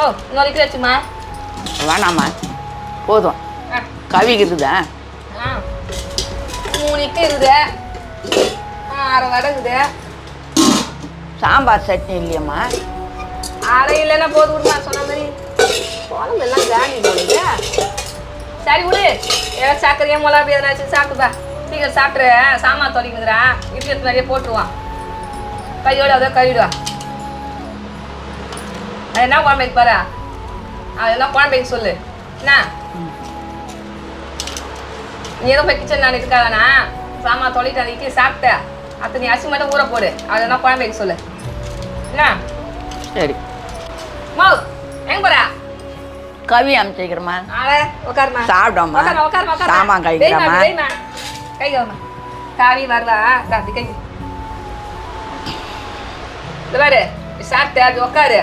ஓ இன்னொரு இட்லி வச்சுமா. வேணாம்மா போதும். ஆ கவிக்கு இருக்குதா? ஆ 3 இட்லி இருக்குது. 6 வடை இருக்குது. சாம்பார் சட்னி இல்லையம்மா? அரை இல்லைன்னா போது விடுமா சொன்ன மாதிரி. குழம்பு எல்லாம் காலி போடுங்க. சரி விடு. ஏதாவது சக்கரையா மிளகா எதனாச்சும் சாப்பிட்டுப்பா. சீக்கிரம் சாப்பிட்ரு. சாமான் தொலைக்குங்கிறா. இட்லி எடுத்து நிறைய போட்டுருவான். கையோடு அதை கழுவிடுவா. அது என்ன குழம்பு வைக்க பாரு. அது என்ன குழம்பு வைக்க சொல்லு. என்ன நீ எதுவும் போய் கிச்சன் நான் இருக்காதானா? சாமான் தொலைட்டு அந்த இட்லி சாப்பிட்டேன். அத்தனை நீ அரிசி மட்டும் ஊற போடு. அது என்ன குழம்பு வைக்க சொல்லு. என்ன சரி. மோ எங்க போறா? கவி அமைச்சிக்கிறமா? உட்காருமா. சாப்பிடாமா? உட்காருமா. சாமான் கழிக்கிறாமா? கை கவமா. காவி வரலா கை. இந்த பாரு சாப்பிட்டு அப்படி உட்காரு.